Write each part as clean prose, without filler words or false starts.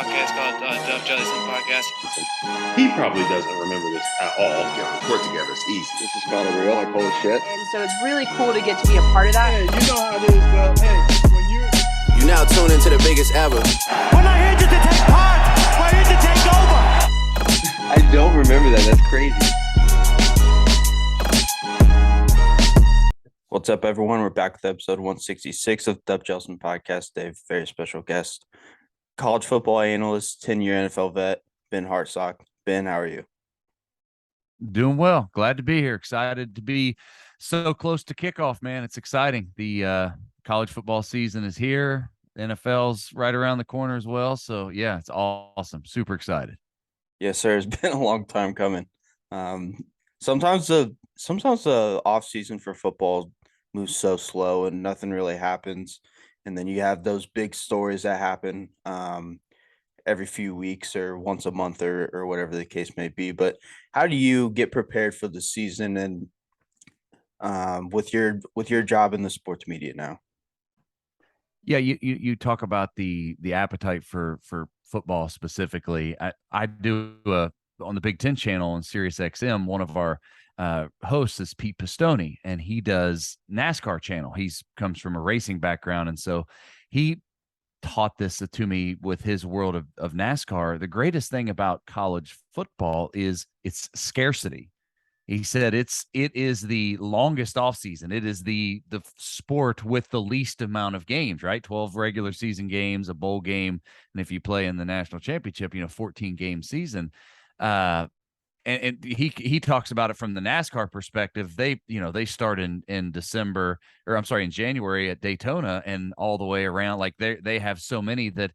podcast called Dub Jellison Podcast. He probably doesn't remember this at all. Yeah, we work together. It's easy. This is kind of real. Like, holy shit. And so it's really cool to get to be a part of that. Hey, you know how it is, Dub. Hey, when you now tune into the biggest ever. We're not here just to take part. We're here to take over. I don't remember that. That's crazy. What's up, everyone? We're back with episode 166 of Dub Jellison Podcast. Dave, very special guest, college football analyst, 10-year NFL vet, Ben Hartsock. Ben, how are you? Doing well. Glad to be here. Excited to be so close to kickoff, man. It's exciting. The college football season is here. NFL's right around the corner as well. So, yeah, it's awesome. Super excited. Yes, sir. It's been a long time coming. Sometimes the off season for football moves so slow and nothing really happens. And then you have those big stories that happen every few weeks or once a month or whatever the case may be. But how do you get prepared for the season and with your job in the sports media now? Yeah, you talk about the appetite for football specifically. I do on the Big Ten channel on Sirius XM, one of our hosts is Pete Pistone, and he does NASCAR channel. He's comes from a racing background, and so he taught this to me with his world of NASCAR. The greatest thing about college football is its scarcity. He said it is the longest offseason. It is the sport with the least amount of games, right? 12 regular season games, a bowl game, and if you play in the national championship, 14 game season. And he talks about it from the NASCAR perspective. They start in December, or I'm sorry, in January at Daytona and all the way around. Like they have so many that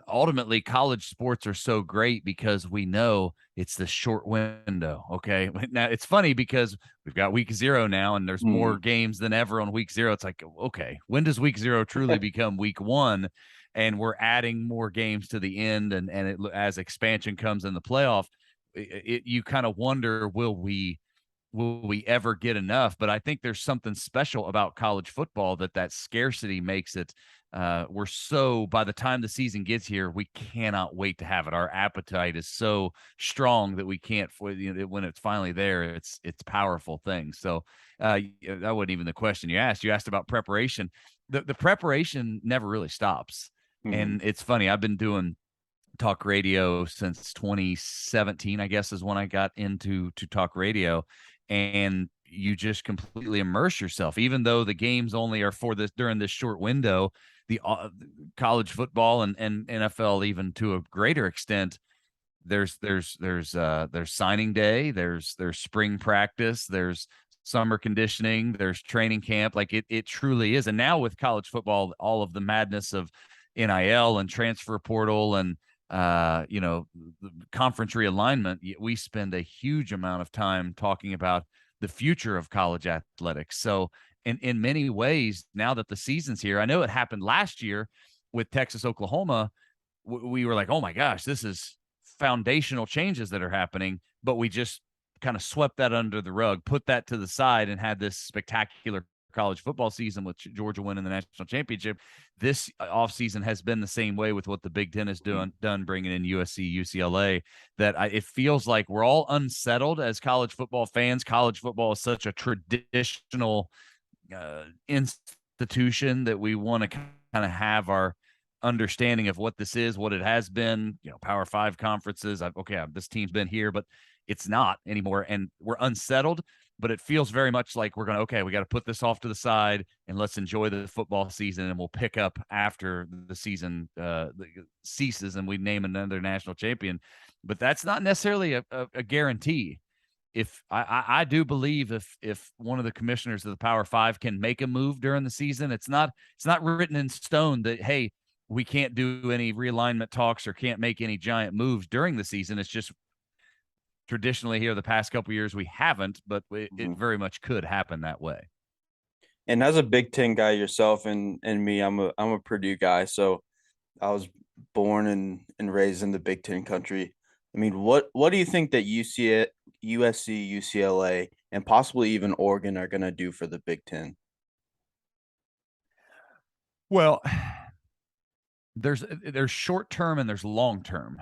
ultimately college sports are so great because we know it's the short window. Okay. Now it's funny because we've got week 0 now and there's more games than ever on week 0. It's like, okay, when does week 0 truly become week 1? And we're adding more games to the end. And as expansion comes in the playoff, you kind of wonder, will we ever get enough? But I think there's something special about college football that scarcity makes it. We're so, by the time the season gets here, we cannot wait to have it. Our appetite is so strong that we can't, when it's finally there, it's powerful thing. So that wasn't even the question you asked. You asked about preparation. The preparation never really stops. And it's funny. I've been doing talk radio since 2017, I guess, is when I got into talk radio, and you just completely immerse yourself, even though the games only are during this short window. The college football and NFL, even to a greater extent, there's signing day, there's spring practice, there's summer conditioning, there's training camp. Like it truly is. And now with college football, all of the madness of NIL and transfer portal and conference realignment, we spend a huge amount of time talking about the future of college athletics. So in many ways, now that the season's here, I know it happened last year with Texas, Oklahoma. We were like, oh my gosh, this is foundational changes that are happening, but we just kind of swept that under the rug, put that to the side, and had this spectacular college football season with Georgia winning the national championship. This offseason has been the same way with what the Big Ten has done, bringing in USC, UCLA, that it feels like we're all unsettled as college football fans. College football is such a traditional institution that we want to kind of have our understanding of what this is, what it has been, Power 5 conferences. This team's been here, but it's not anymore. And we're unsettled. But it feels very much like we got to put this off to the side and let's enjoy the football season, and we'll pick up after the season ceases and we name another national champion. But that's not necessarily a guarantee. If I do believe if one of the commissioners of the Power 5 can make a move during the season, it's not written in stone that, hey, we can't do any realignment talks or can't make any giant moves during the season. It's just traditionally here the past couple of years we haven't, but it very much could happen that way. And as a Big Ten guy yourself and me, I'm a Purdue guy, so I was born and raised in the Big Ten country. I mean, what do you think that USC, UCLA, and possibly even Oregon are going to do for the Big Ten? Well, there's short term and there's long term.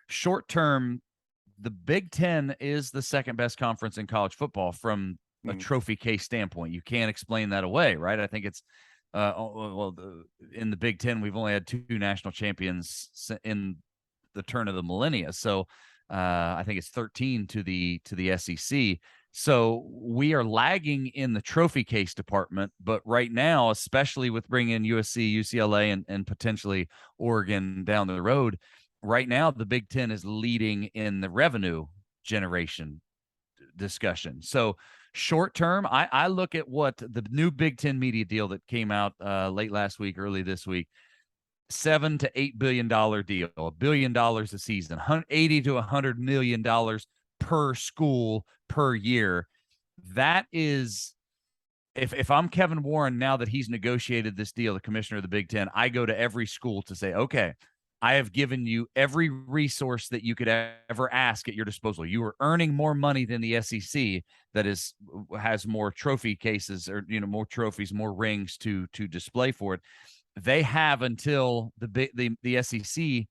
Short term, the Big Ten is the second best conference in college football from a trophy case standpoint. You can't explain that away, right? I think it's in the Big Ten, we've only had 2 national champions in the turn of the millennia. So I think it's 13 to the SEC. So we are lagging in the trophy case department, but right now, especially with bringing in USC, UCLA, and potentially Oregon down the road, right now the Big Ten is leading in the revenue generation discussion. So short term, I look at what the new Big Ten media deal that came out late last week, early this week, $7 to $8 billion deal, $1 billion a season, $80 to $100 million per school per year. That is, if I'm Kevin Warren, now that he's negotiated this deal, the commissioner of the Big Ten, I go to every school to say, okay, I have given you every resource that you could ever ask at your disposal. You are earning more money than the SEC that has more trophy cases, or more trophies, more rings to display for it. They have until the SEC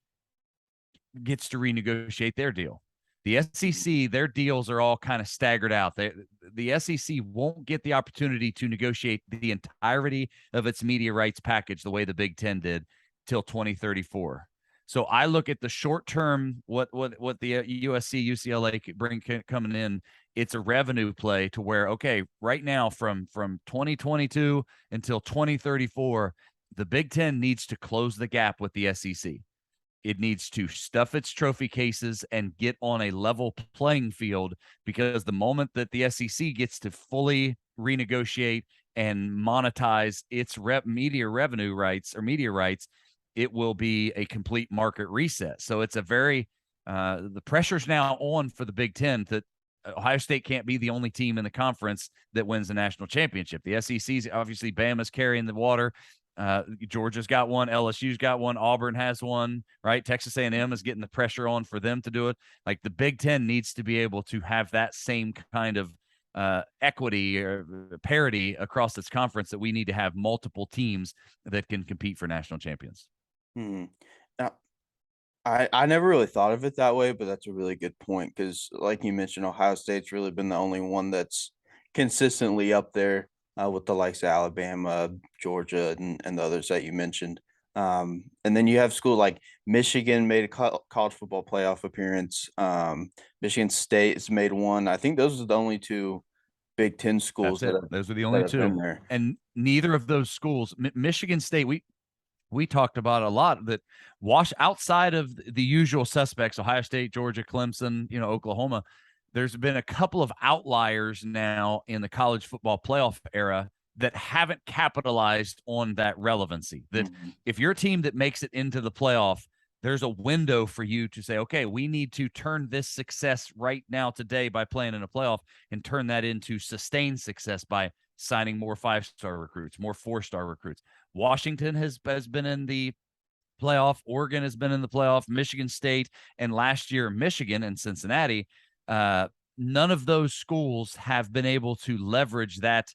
gets to renegotiate their deal. The SEC, their deals are all kind of staggered out. The SEC won't get the opportunity to negotiate the entirety of its media rights package the way the Big Ten did till 2034. So I look at the short term, what the USC, UCLA coming in. It's a revenue play to where, okay, right now from 2022 until 2034, the Big Ten needs to close the gap with the SEC. It needs to stuff its trophy cases and get on a level playing field, because the moment that the SEC gets to fully renegotiate and monetize its media revenue rights or media rights, it will be a complete market reset. So it's a very the pressure's now on for the Big Ten that Ohio State can't be the only team in the conference that wins the national championship. The SEC's obviously, Bama's carrying the water. Georgia's got one, LSU's got one, Auburn has one, right? Texas A&M is getting the pressure on for them to do it. Like, the Big Ten needs to be able to have that same kind of equity or parity across its conference, that we need to have multiple teams that can compete for national champions. Now, I never really thought of it that way, but that's a really good point, because like you mentioned, Ohio State's really been the only one that's consistently up there with the likes of Alabama, Georgia, and the others that you mentioned. And then you have schools like Michigan made a college football playoff appearance. Michigan State has made one. I think those are the only 2 Big Ten schools. Those are the only 2. And neither of those schools, Michigan State, we talked about a lot, that outside of the usual suspects, Ohio State, Georgia, Clemson, Oklahoma, there's been a couple of outliers now in the college football playoff era that haven't capitalized on that relevancy. That if you're a team that makes it into the playoff, there's a window for you to say, okay, we need to turn this success right now today by playing in a playoff and turn that into sustained success by signing more 5-star recruits, more 4-star recruits. Washington has been in the playoff. Oregon has been in the playoff. Michigan State, and last year Michigan and Cincinnati. None of those schools have been able to leverage that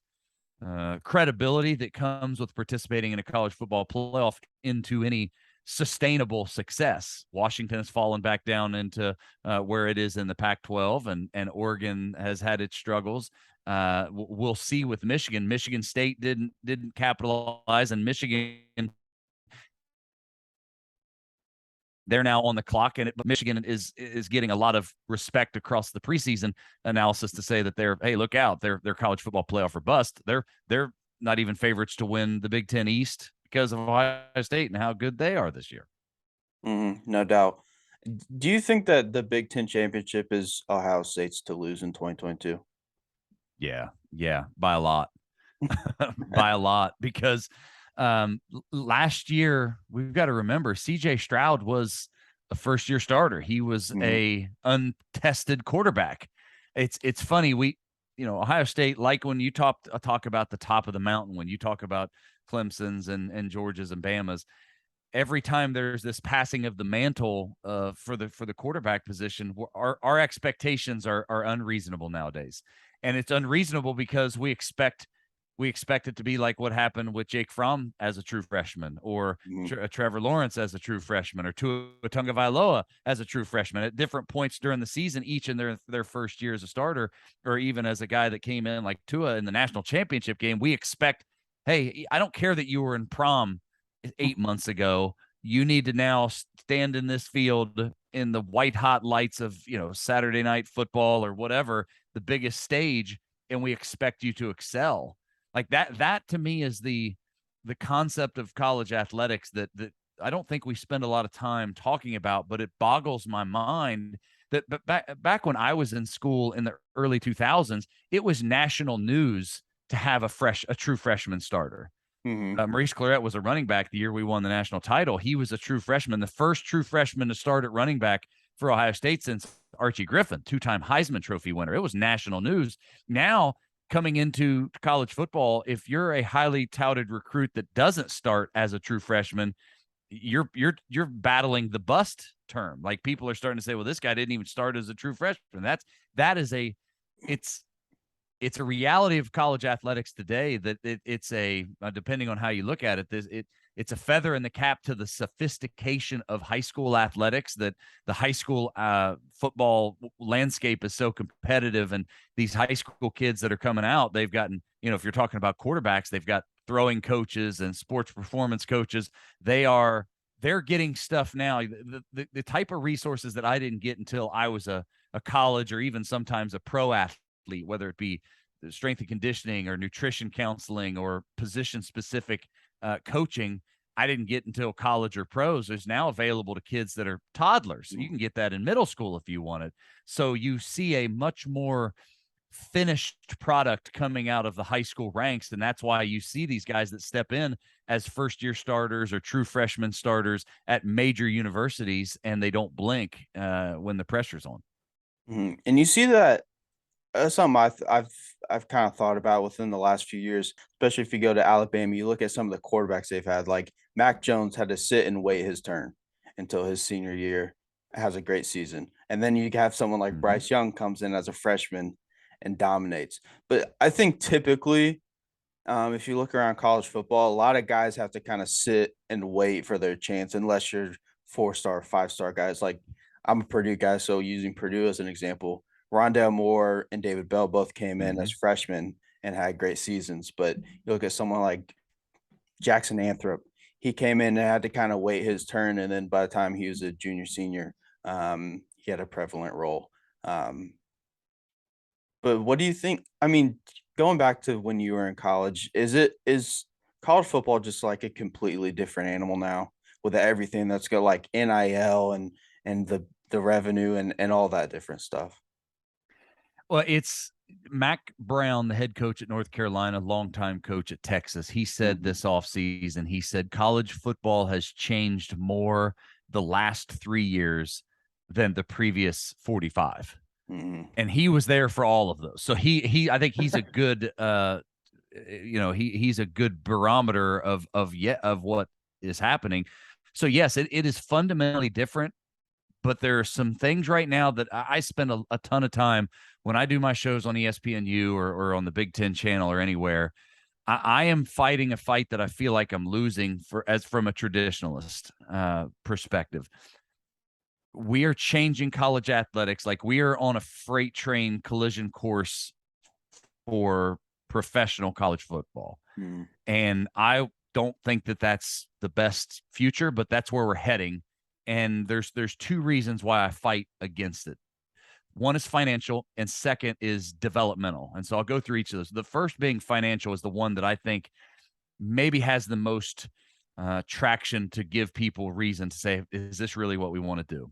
credibility that comes with participating in a college football playoff into any sustainable success. Washington has fallen back down into where it is in the Pac-12, and Oregon has had its struggles. We'll see with Michigan. Michigan State didn't capitalize, and Michigan, they're now on the clock, but Michigan is getting a lot of respect across the preseason analysis to say that hey, look out, they're college football playoff or bust. They're not even favorites to win the Big Ten East because of Ohio State and how good they are this year. No doubt. Do you think that the Big Ten championship is Ohio State's to lose in 2022? Yeah, by a lot. By a lot, because last year, we've got to remember, CJ Stroud was a first-year starter. He was a untested quarterback. It's funny, Ohio State, like when you talk about the top of the mountain, when you talk about Clemson's and Georgia's and Bama's, every time there's this passing of the mantle for the quarterback position, our expectations are unreasonable nowadays. And it's unreasonable because we expect we expect it to be like what happened with Jake Fromm as a true freshman, or Trevor Lawrence as a true freshman, or Tua Tagovailoa as a true freshman at different points during the season, each in their first year as a starter, or even as a guy that came in like Tua in the national championship game. We expect, hey, I don't care that you were in prom 8 months ago. You need to now stand in this field in the white hot lights of, Saturday Night Football or whatever, the biggest stage, and we expect you to excel. Like that to me is the concept of college athletics that I don't think we spend a lot of time talking about, but it boggles my mind that back when I was in school in the early 2000s, it was national news to have a true freshman starter. Maurice Clarett was a running back the year we won the national title. He was a true freshman, the first true freshman to start at running back for Ohio State since Archie Griffin, 2-time Heisman Trophy winner. It was national news. Now, coming into college football, if you're a highly touted recruit that doesn't start as a true freshman, you're battling the bust term. Like, people are starting to say, well, this guy didn't even start as a true freshman. It's a reality of college athletics today that it's a depending on how you look at it, it's a feather in the cap to the sophistication of high school athletics, that the high school football landscape is so competitive, and these high school kids that are coming out, they've gotten, if you're talking about quarterbacks, they've got throwing coaches and sports performance coaches. They're getting stuff now, the type of resources that I didn't get until I was a college or even sometimes a pro athlete, whether it be strength and conditioning or nutrition counseling or position specific coaching. I didn't get until college or pros. Is now available to kids that are toddlers. So you can get that in middle school if you want it. So you see a much more finished product coming out of the high school ranks. And that's why you see these guys that step in as first year starters or true freshman starters at major universities, and they don't blink when the pressure's on. And you see that. That's something I've kind of thought about within the last few years, especially if you go to Alabama. You look at some of the quarterbacks they've had, like Mac Jones had to sit and wait his turn until his senior year, has a great season. And then you have someone like Bryce Young comes in as a freshman and dominates. But I think typically, if you look around college football, a lot of guys have to kind of sit and wait for their chance, unless you're 4-star, 5-star guys. Like, I'm a Purdue guy, so using Purdue as an example, Rondale Moore and David Bell both came in as freshmen and had great seasons. But you look at someone like Jackson Anthrop, he came in and had to kind of wait his turn. And then by the time he was a junior, senior, he had a prevalent role. But what do you think? I mean, going back to when you were in college, is college football just like a completely different animal now with everything that's got like NIL and the revenue and all that different stuff? Well, it's Mac Brown, the head coach at North Carolina, longtime coach at Texas. He said this offseason, he said college football has changed more the last 3 years than the previous 45. And he was there for all of those. So I think he's a good, he's a good barometer of what is happening. So yes, it is fundamentally different. But there are some things right now that I spend a ton of time when I do my shows on ESPNU or on the Big Ten channel or anywhere. I am fighting a fight that I feel like I'm losing from a traditionalist perspective. We are changing college athletics. Like, we are on a freight train collision course for professional college football. And I don't think that that's the best future, but that's where we're heading. And there's two reasons why I fight against it. One is financial, and second is developmental. And so I'll go through each of those. The first being financial is the one that I think maybe has the most traction to give people reason to say, is this really what we want to do?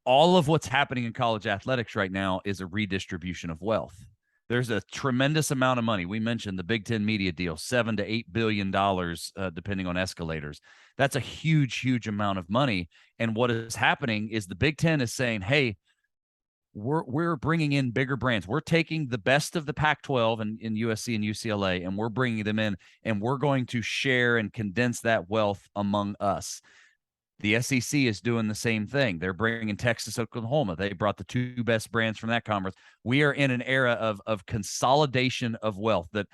All of what's happening in college athletics right now is a redistribution of wealth. There's a tremendous amount of money. We mentioned the Big Ten media deal, $7 to $8 billion, depending on escalators. That's a huge, huge amount of money. And what is happening is the Big Ten is saying, hey, we're bringing in bigger brands. We're taking the best of the Pac-12 and in USC and UCLA, and we're bringing them in, and we're going to share and condense that wealth among us. The SEC is doing the same thing. They're bringing Texas, Oklahoma. They brought the two best brands from that conference. We are in an era of consolidation of wealth that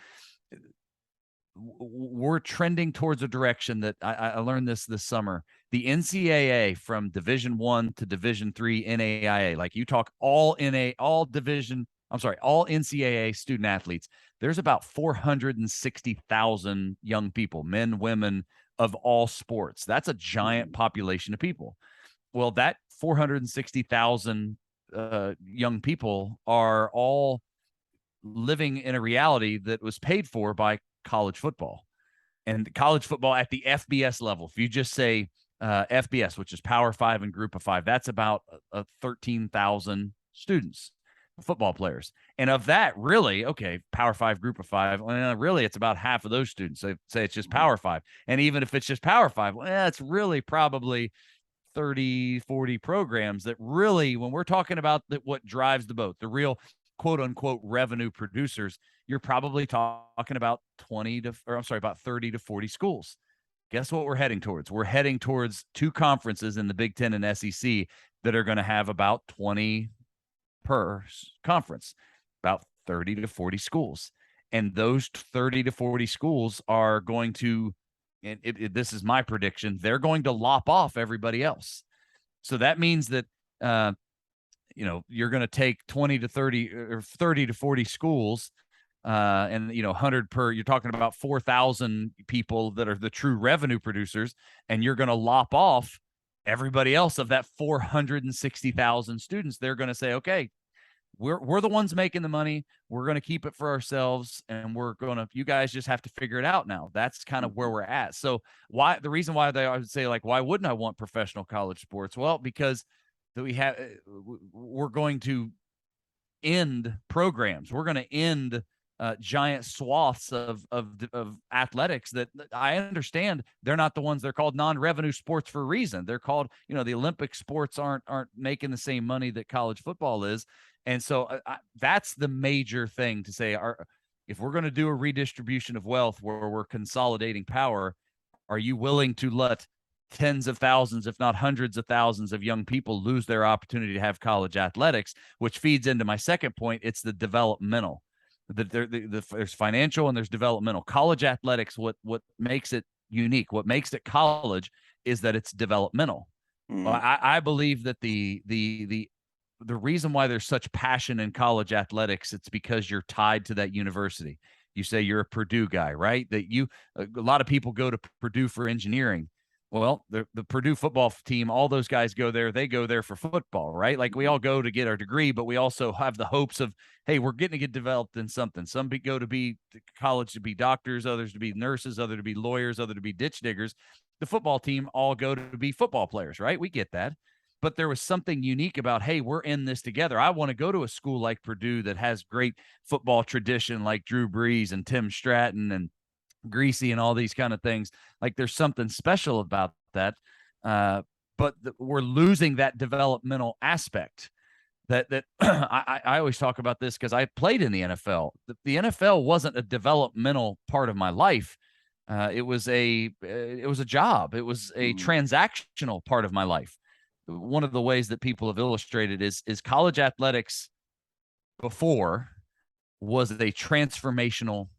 we're trending towards a direction that I learned this summer. The NCAA from Division I to Division III NAIA, like you talk all NCAA student athletes, there's about 460,000 young people, men, women of all sports. That's a giant population of people. Well, that 460,000 young people are all living in a reality that was paid for by college football. And college football at the FBS level, if you just say FBS, which is Power 5 and Group of 5, that's about 13,000 students, football players. And of that, really, okay, Power 5, Group of 5, well, really it's about half of those students. So say it's just Power 5. And even if it's just Power 5, well, it's really probably 30, 40 programs that really, when we're talking about what drives the boat, the real quote unquote revenue producers, you're probably talking about 30 to 40 schools. Guess what we're heading towards? We're heading towards two conferences in the Big Ten and SEC that are going to have about 20 per conference, about 30 to 40 schools. And those 30 to 40 schools are going to, and this is my prediction, they're going to lop off everybody else. So that means that, you're going to take 20 to 30 or 30 to 40 schools and, 100 per, you're talking about 4,000 people that are the true revenue producers, and you're going to lop off everybody else of that 460,000 students. They're going to say, okay, we're the ones making the money. We're going to keep it for ourselves, and you guys just have to figure it out now. That's kind of where we're at. So the reason why I would say, like, why wouldn't I want professional college sports? Well, because we're going to end programs. We're going to end giant swaths of athletics that I understand they're not the ones. They're called non-revenue sports for a reason. They're called, the Olympic sports aren't making the same money that college football is. And so that's the major thing to say. If we're going to do a redistribution of wealth where we're consolidating power, are you willing to let tens of thousands, if not hundreds of thousands of young people lose their opportunity to have college athletics, which feeds into my second point. It's the developmental. There's financial and there's developmental. College athletics, what makes it unique, what makes it college, is that it's developmental. Well, I believe that the reason why there's such passion in college athletics, it's because you're tied to that university. You say you're a Purdue guy, right? A lot of people go to Purdue for engineering. Well, the Purdue football team, all those guys go there. They go there for football, right? Like we all go to get our degree, but we also have the hopes of, hey, we're getting to get developed in something. Some go to be college to be doctors, others to be nurses, others to be lawyers, others to be ditch diggers. The football team all go to be football players, right? We get that. But there was something unique about, hey, we're in this together. I want to go to a school like Purdue that has great football tradition, like Drew Brees and Tim Stratton and Greasy and all these kind of things. Like there's something special about that. But we're losing that developmental aspect that I always talk about this because I played in the NFL. The NFL wasn't a developmental part of my life. It was a job. It was a transactional part of my life. One of the ways that people have illustrated is college athletics before was a transformational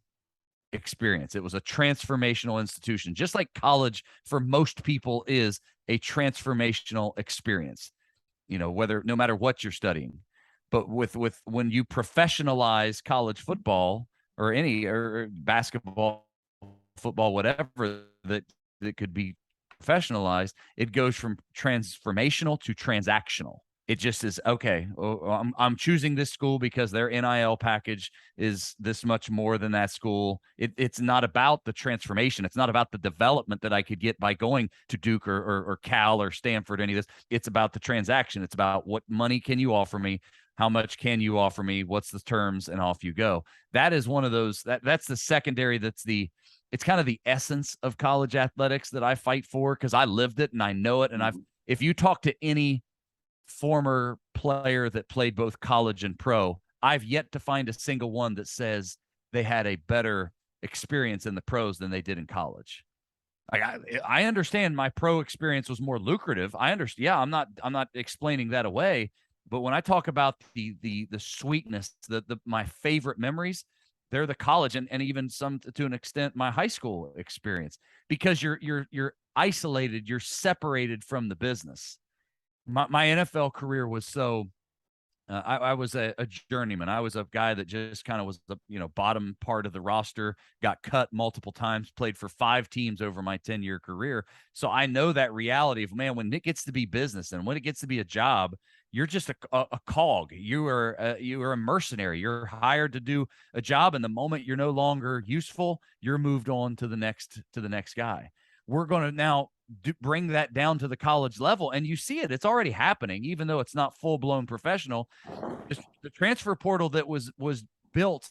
experience. It was a transformational institution, just like college for most people is a transformational experience, no matter what you're studying. But with when you professionalize college football or basketball, football, whatever that could be professionalized, it goes from transformational to transactional. It just is, okay, I'm choosing this school because their NIL package is this much more than that school. It's not about the transformation. It's not about the development that I could get by going to Duke or Cal or Stanford, any of this. It's about the transaction. It's about what money can you offer me? How much can you offer me? What's the terms? And off you go. That is one of those, that's the secondary. It's kind of the essence of college athletics that I fight for because I lived it and I know it. And if you talk to any former player that played both college and pro, I've yet to find a single one that says they had a better experience in the pros than they did in college. I understand my pro experience was more lucrative. I understand. Yeah, I'm not explaining that away. But when I talk about the sweetness, my favorite memories, they're the college and even some to an extent my high school experience, because you're isolated, you're separated from the business. My NFL career was so I was a journeyman. I was a guy that just kind of was the bottom part of the roster, got cut multiple times, played for 5 teams over my 10-year career. So I know that reality of, man, when it gets to be business and when it gets to be a job, you're just a cog. You are a mercenary. You're hired to do a job, and the moment you're no longer useful, you're moved on to the next guy. We're going to now bring that down to the college level, and you see it. It's already happening, even though it's not full-blown professional. The transfer portal that was built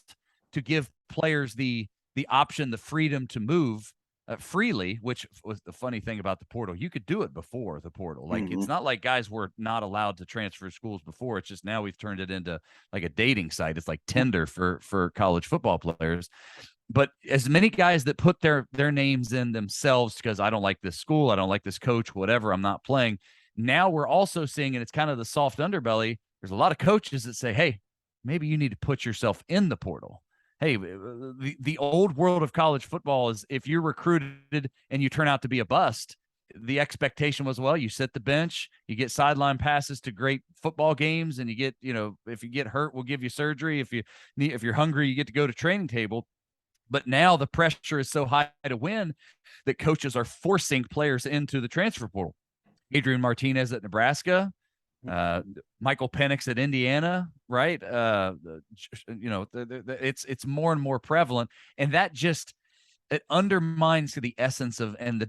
to give players the option, the freedom to move freely, which was the funny thing about the portal. You could do it before the portal. Like, it's not like guys were not allowed to transfer schools before. It's just now we've turned it into like a dating site. It's like Tinder for college football players. But as many guys that put their names in themselves because I don't like this school, I don't like this coach, whatever, I'm not playing. Now we're also seeing, and it's kind of the soft underbelly, there's a lot of coaches that say, hey, maybe you need to put yourself in the portal. Hey, the old world of college football is if you're recruited and you turn out to be a bust, the expectation was, well, you sit the bench, you get sideline passes to great football games, and you get, if you get hurt, we'll give you surgery. If you're hungry, you get to go to training table. But now the pressure is so high to win that coaches are forcing players into the transfer portal. Adrian Martinez at Nebraska, Michael Penix at Indiana, right? It's more and more prevalent, and that just it undermines the essence of and the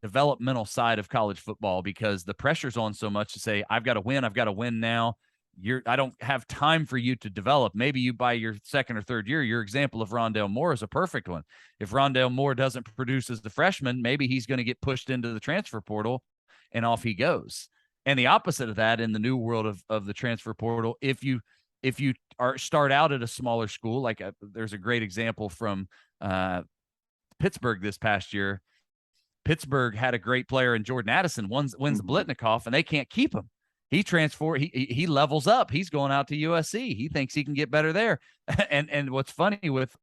developmental side of college football, because the pressure's on so much to say, I've got to win now. I don't have time for you to develop. Maybe you, by your second or third year, your example of Rondale Moore is a perfect one. If Rondale Moore doesn't produce as the freshman, maybe he's going to get pushed into the transfer portal and off he goes. And the opposite of that in the new world of the transfer portal, if you start out at a smaller school, like there's a great example from Pittsburgh this past year. Pittsburgh had a great player in Jordan Addison, wins the Blitnikoff, and they can't keep him. He levels up. He's going out to USC. He thinks he can get better there. And what's funny with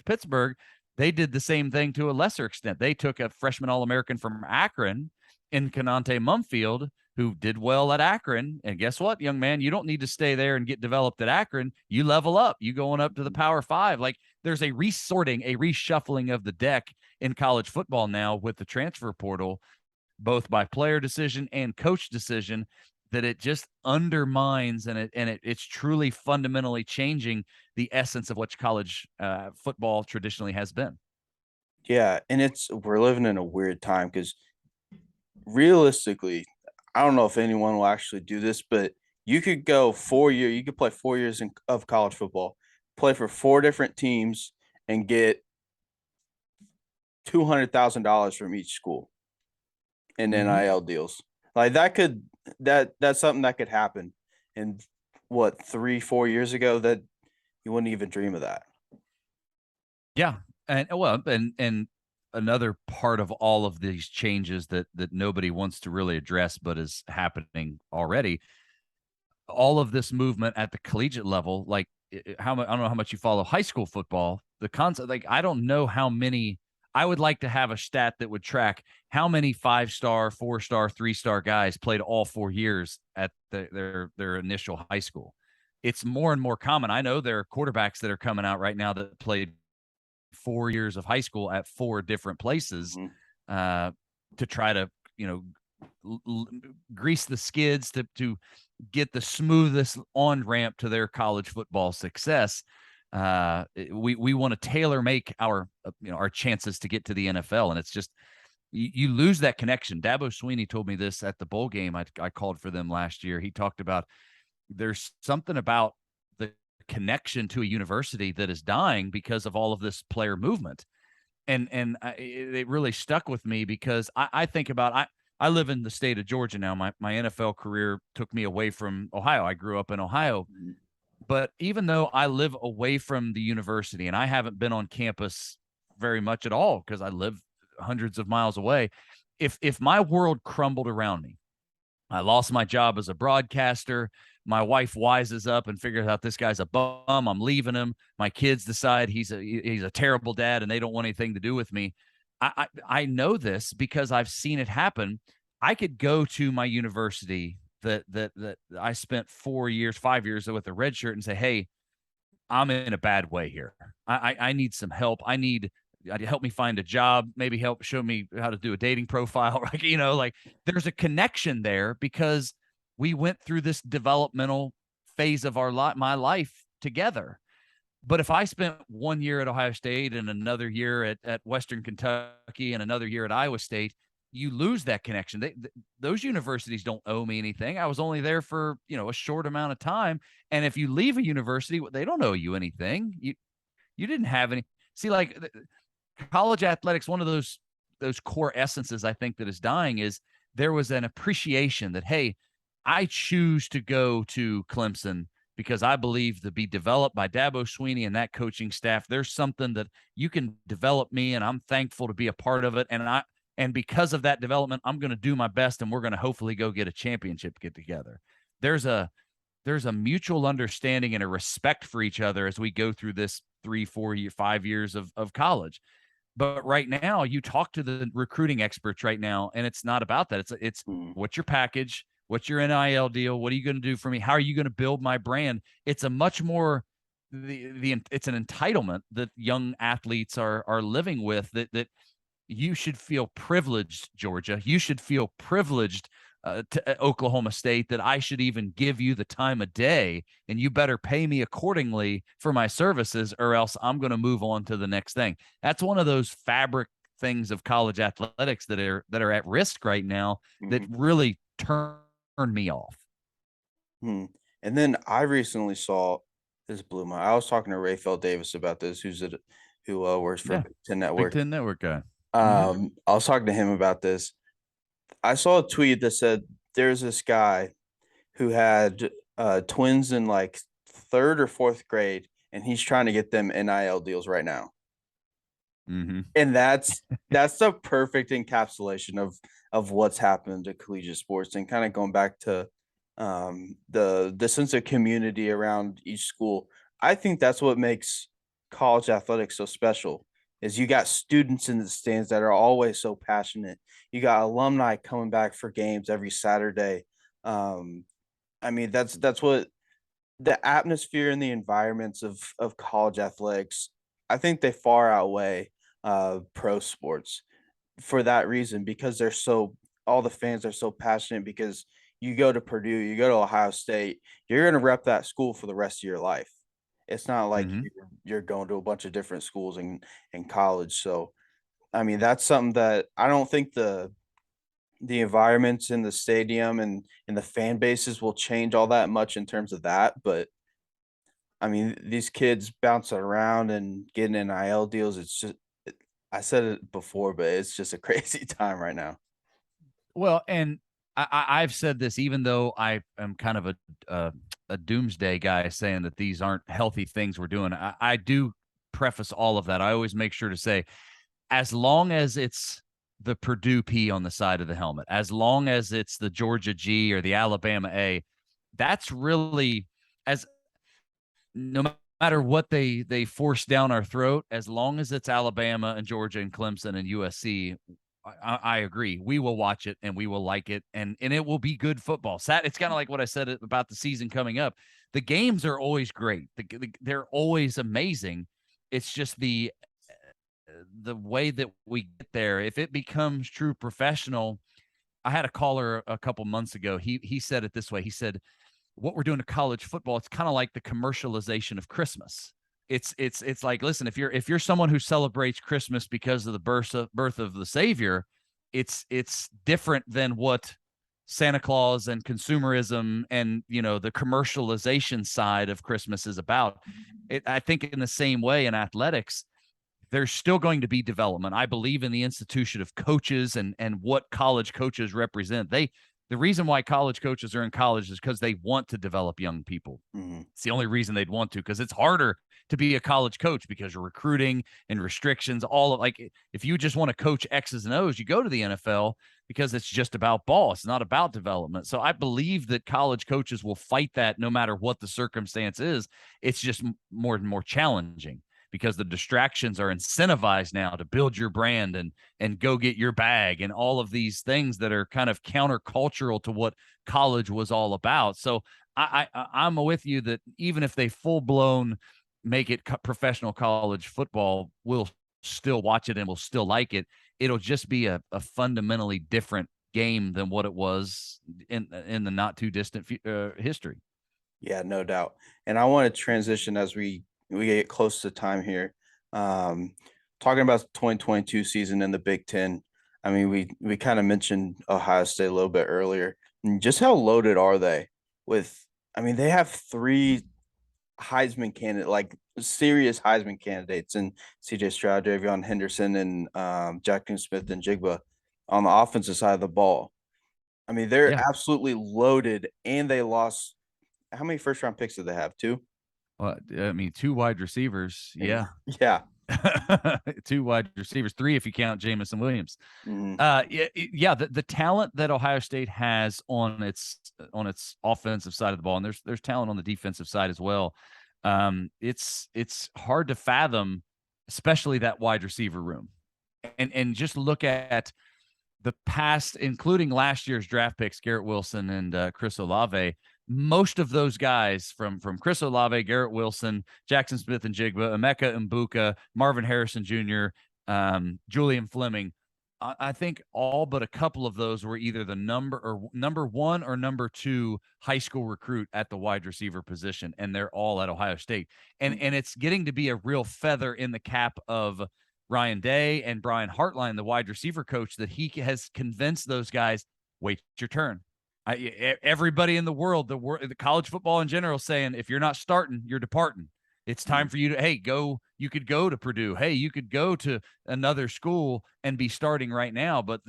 Pittsburgh, they did the same thing to a lesser extent. They took a freshman All-American from Akron in Kanante Mumfield, who did well at Akron. And guess what, young man? You don't need to stay there and get developed at Akron. You level up. You going up to the Power 5. Like, there's a resorting, a reshuffling of the deck in college football now with the transfer portal, both by player decision and coach decision, that it just undermines and it's truly fundamentally changing the essence of what college football traditionally has been. Yeah, and we're living in a weird time because realistically, I don't know if anyone will actually do this, but you could go 4 years. You could play 4 years of college football, play for 4 different teams, and get $200,000 from each school in NIL deals. Like that's something that could happen. And 3-4 years ago, that you wouldn't even dream of that. Yeah, and another part of all of these changes that nobody wants to really address, but is happening already. All of this movement at the collegiate level, like I don't know how much you follow high school football. The concept, like, I don't know how many. I would like to have a stat that would track how many 5-star, 4-star, 3-star guys played all 4 years at their initial high school. It's more and more common. I know there are quarterbacks that are coming out right now that played 4 years of high school at 4 different places to try to, grease the skids to get the smoothest on-ramp to their college football success. We want to tailor make our chances to get to the NFL. And it's just, you lose that connection. Dabo Sweeney told me this at the bowl game I called for them last year. He talked about there's something about the connection to a university that is dying because of all of this player movement. And it really stuck with me because I think about, I live in the state of Georgia now. My NFL career took me away from Ohio. I grew up in Ohio. But even though I live away from the university and I haven't been on campus very much at all because I live hundreds of miles away, if my world crumbled around me, I lost my job as a broadcaster. My wife wises up and figures out this guy's a bum. I'm leaving him. My kids decide he's a terrible dad and they don't want anything to do with me. I know this because I've seen it happen. I could go to my university that I spent 5 years with a red shirt and say, hey, I'm in a bad way here. I need some help. Help me find a job, maybe help show me how to do a dating profile. Like there's a connection there because we went through this developmental phase of my life together. But if I spent 1 year at Ohio State and another year at Western Kentucky and another year at Iowa State, you lose that connection. Those universities don't owe me anything. I was only there for, a short amount of time. And if you leave a university, they don't owe you anything. You didn't have any. See, like college athletics, one of those core essences I think that is dying is there was an appreciation that, hey, I choose to go to Clemson because I believe to be developed by Dabo Swinney and that coaching staff, there's something that you can develop me, and I'm thankful to be a part of it. And because of that development, I'm going to do my best, and we're going to hopefully go get a championship get together. There's a mutual understanding and a respect for each other as we go through this 3, 4 year, 5 years of college. But right now, you talk to the recruiting experts right now, and it's not about that. It's what's your package? What's your NIL deal? What are you going to do for me? How are you going to build my brand? It's a much more it's an entitlement that young athletes are living with that you should feel privileged, Georgia. You should feel privileged to Oklahoma State, that I should even give you the time of day, and you better pay me accordingly for my services, or else I'm going to move on to the next thing. That's one of those fabric things of college athletics that are at risk right now that really turn me off. And then I recently saw this blew my. I was talking to Rayfeld Davis about this, who works for Big Ten Network. Big Ten Network guy. I was talking to him about this. I saw a tweet that said there's this guy who had twins in like 3rd or 4th grade, and he's trying to get them NIL deals right now. And that's the perfect encapsulation of what's happened to collegiate sports, and kind of going back to the sense of community around each school. I think that's what makes college athletics so special. Is you got students in the stands that are always so passionate. You got alumni coming back for games every Saturday. I mean, that's what the atmosphere and the environments of college athletics, I think they far outweigh pro sports for that reason, because all the fans are so passionate, because you go to Purdue, you go to Ohio State, you're going to rep that school for the rest of your life. It's not like you're going to a bunch of different schools in college. So, I mean, that's something that I don't think the environments in the stadium and the fan bases will change all that much in terms of that. But, I mean, these kids bouncing around and getting NIL deals, it's just – I said it before, but it's just a crazy time right now. Well, and I've said this, even though I am kind of a doomsday guy saying that these aren't healthy things we're doing. I do preface all of that. I always make sure to say, as long as it's the Purdue P on the side of the helmet, as long as it's the Georgia G or the Alabama A, that's really, as no matter what they force down our throat, as long as it's Alabama and Georgia and Clemson and USC, I agree. We will watch it and we will like it, and it will be good football. It's kind of like what I said about the season coming up. The games are always great. They're always amazing. It's just the way that we get there. If it becomes true professional, I had a caller a couple months ago. He said it this way. He said, "What we're doing to college football, it's kind of like the commercialization of Christmas." It's like, listen, if you're someone who celebrates Christmas because of the birth of the Savior, it's different than what Santa Claus and consumerism and, the commercialization side of Christmas is about. I think in the same way in athletics, there's still going to be development. I believe in the institution of coaches and what college coaches represent. the reason why college coaches are in college is because they want to develop young people. It's the only reason they'd want to, because it's harder to be a college coach because you're recruiting and restrictions, all of, like, if you just want to coach X's and O's, you go to the NFL because it's just about ball. It's not about development. So I believe that college coaches will fight that no matter what the circumstance is. It's just more and more challenging because the distractions are incentivized now to build your brand and go get your bag and all of these things that are kind of countercultural to what college was all about. So I'm with you that even if they full blown make it professional college football, we'll still watch it and we'll still like it. It'll just be a fundamentally different game than what it was in the not too distant history. Yeah, no doubt. And I want to transition as we get close to time here. Talking about the 2022 season in the Big Ten. I mean, we kind of mentioned Ohio State a little bit earlier. And just how loaded are they with, I mean, they have 3 Heisman candidate, like serious Heisman candidates, and CJ Stroud, Davion Henderson, and Jackson Smith and Jigba on the offensive side of the ball. I mean, they're absolutely loaded, and they lost. How many first round picks did they have? 2? Well, I mean, 2 wide receivers. Yeah. 2 wide receivers, 3 if you count Jamison Williams. The talent that Ohio State has on its offensive side of the ball, and there's talent on the defensive side as well. It's hard to fathom, especially that wide receiver room, and just look at the past, including last year's draft picks, Garrett Wilson and Chris Olave. Most of those guys from Chris Olave, Garrett Wilson, Jackson Smith and Jigba, Emeka Mbuka, Marvin Harrison Jr., Julian Fleming, I think all but a couple of those were either the number 1 or number 2 high school recruit at the wide receiver position, and they're all at Ohio State. And it's getting to be a real feather in the cap of Ryan Day and Brian Hartline, the wide receiver coach, that he has convinced those guys, wait your turn. Everybody in the world, the college football in general, saying if you're not starting, you're departing. It's time for you to, go. You could go to Purdue. Hey, you could go to another school and be starting right now. But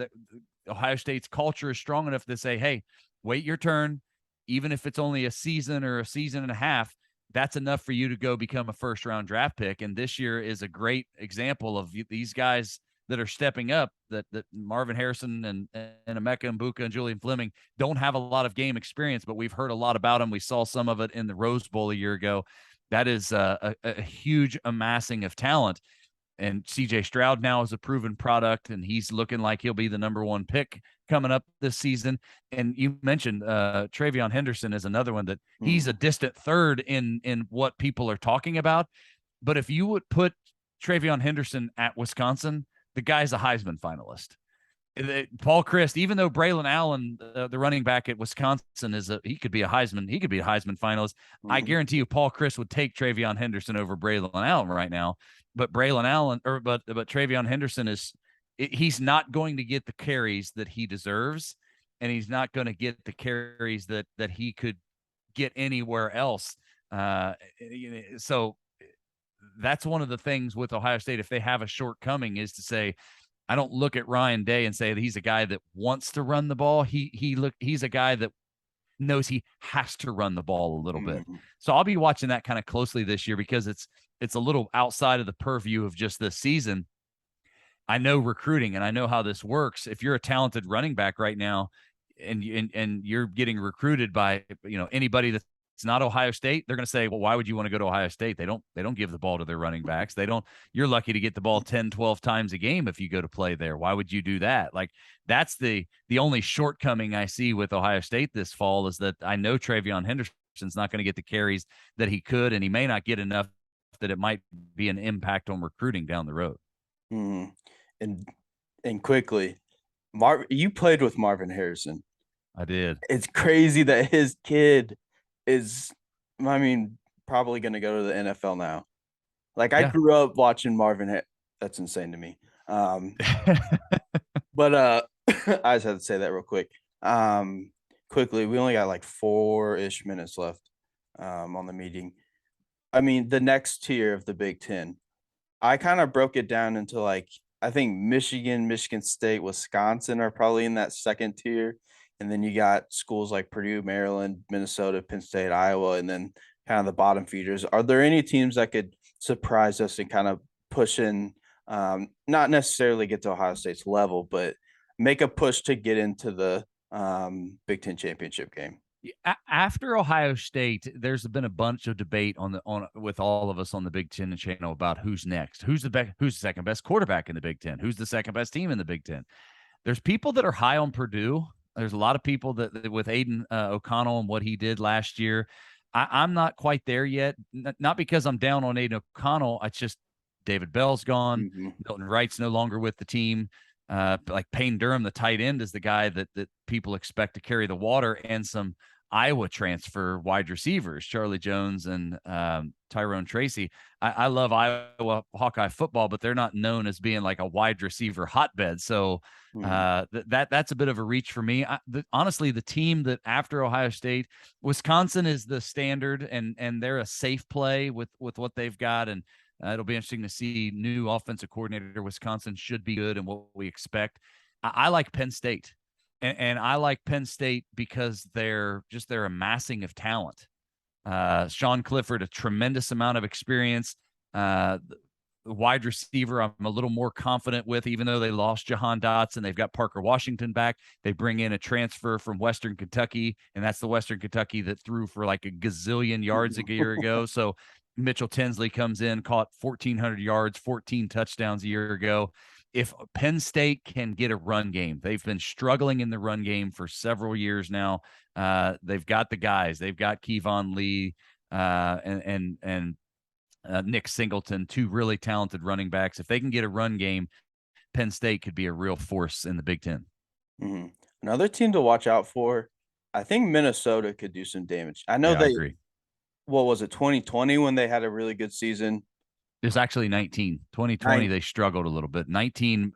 Ohio State's culture is strong enough to say, hey, wait your turn. Even if it's only a season or a season and a half, that's enough for you to go become a first-round draft pick. And this year is a great example of these guys that are stepping up, that Marvin Harrison and Emeka Mbuka and Julian Fleming don't have a lot of game experience, but we've heard a lot about them. We saw some of it in the Rose Bowl a year ago. That is a huge amassing of talent. And CJ Stroud now is a proven product, and he's looking like he'll be the number 1 pick coming up this season. And you mentioned Travion Henderson is another one that he's a distant third in what people are talking about. But if you would put Travion Henderson at Wisconsin, the guy's a Heisman finalist. Paul Chryst, even though Braylon Allen, the running back at Wisconsin, he could be a Heisman finalist. I guarantee you, Paul Chryst would take Travion Henderson over Braylon Allen right now. But but Travion Henderson he's not going to get the carries that he deserves, and he's not going to get the carries that he could get anywhere else. So that's one of the things with Ohio State. If they have a shortcoming, is to say, I don't look at Ryan Day and say that he's a guy that wants to run the ball. He's a guy that knows he has to run the ball a little bit. So I'll be watching that kind of closely this year, because it's a little outside of the purview of just this season. I know recruiting and I know how this works. If you're a talented running back right now and you're getting recruited by, anybody that's not Ohio State, they're going to say, well, why would you want to go to Ohio State? They don't give the ball to their running backs. You're lucky to get the ball 10, 12 times a game if you go to play there. Why would you do that? Like, that's the only shortcoming I see with Ohio State this fall, is that I know Travion Henderson's not going to get the carries that he could, and he may not get enough that it might be an impact on recruiting down the road. And quickly, you played with Marvin Harrison. I did. It's crazy that his kid is, probably going to go to the NFL now. Like, I grew up watching Marvin. That's insane to me. But I just had to say that real quick. Quickly, we only got like 4-ish minutes left on the meeting. The next tier of the Big Ten, I kind of broke it down into, like, I think Michigan State, Wisconsin are probably in that second tier. and then you got schools like Purdue, Maryland, Minnesota, Penn State, Iowa, and then kind of the bottom feeders. Are there any teams that could surprise us and kind of push in, not necessarily get to Ohio State's level, but make a push to get into the Big Ten championship game? After Ohio State, there's been a bunch of debate with all of us on the Big Ten channel about who's next, who's the second best quarterback in the Big Ten, who's the second best team in the Big Ten. There's people that are high on Purdue. There's a lot of people that with Aiden O'Connell and what he did last year. I'm not quite there yet. Not because I'm down on Aiden O'Connell. It's just David Bell's gone. Mm-hmm. Milton Wright's no longer with the team. Like Payne Durham, the tight end, is the guy that people expect to carry the water, and some Iowa transfer wide receivers, Charlie Jones and Tyrone Tracy. I love Iowa Hawkeye football, but they're not known as being like a wide receiver hotbed. So that's a bit of a reach for me. Honestly, the team that after Ohio State, Wisconsin is the standard, and they're a safe play with what they've got. And it'll be interesting to see new offensive coordinator. Wisconsin should be good and what we expect. I like Penn State. And I like Penn State because they're amassing of talent. Sean Clifford, a tremendous amount of experience. The wide receiver, I'm a little more confident with, even though they lost Jahan Dotson. They've got Parker Washington back. They bring in a transfer from Western Kentucky, and that's the Western Kentucky that threw for like a gazillion yards a year ago. So Mitchell Tinsley comes in, caught 1,400 yards, 14 touchdowns a year ago. If Penn State can get a run game, they've been struggling in the run game for several years now. They've got the guys. They've got Kevon Lee and Nick Singleton, two really talented running backs. If they can get a run game, Penn State could be a real force in the Big Ten. Mm-hmm. Another team to watch out for, I think Minnesota could do some damage. I know I agree. What was it, 2020 when they had a really good season? It's actually 19. 2020, they struggled a little bit. 19,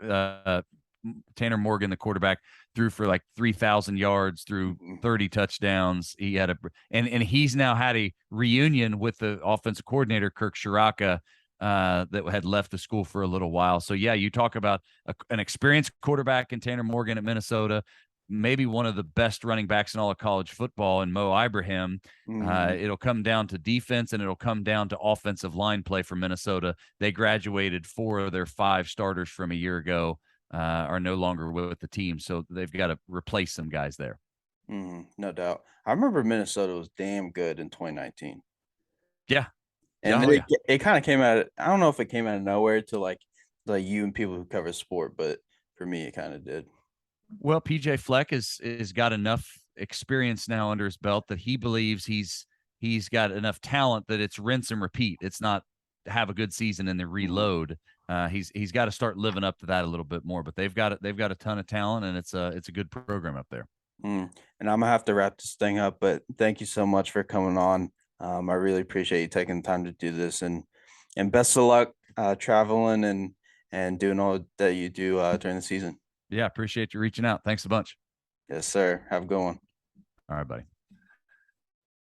Tanner Morgan, the quarterback, threw for like 3,000 yards, threw 30 touchdowns. He had and he's now had a reunion with the offensive coordinator, Kirk Shiraka, that had left the school for a little while. So, yeah, you talk about an experienced quarterback in Tanner Morgan at Minnesota, maybe one of the best running backs in all of college football, and Mo Ibrahim. It'll come down to defense, and it'll come down to offensive line play for Minnesota. They graduated 4 of their 5 starters from a year ago, are no longer with the team. So they've got to replace some guys there. No doubt. I remember Minnesota was damn good in 2019. Yeah. And it kind of came out of, I don't know if it came out of nowhere to like you and people who cover sport, but for me, it kind of did. Well, PJ Fleck is got enough experience now under his belt that he believes he's got enough talent that it's rinse and repeat. It's not have a good season and then reload. He's got to start living up to that a little bit more. But they've got a ton of talent, and it's a good program up there. And I'm gonna have to wrap this thing up. But thank you so much for coming on. I really appreciate you taking the time to do this, and best of luck traveling and doing all that you do during the season. Yeah, appreciate you reaching out. Thanks a bunch. Yes, sir. Have a good one. All right, buddy.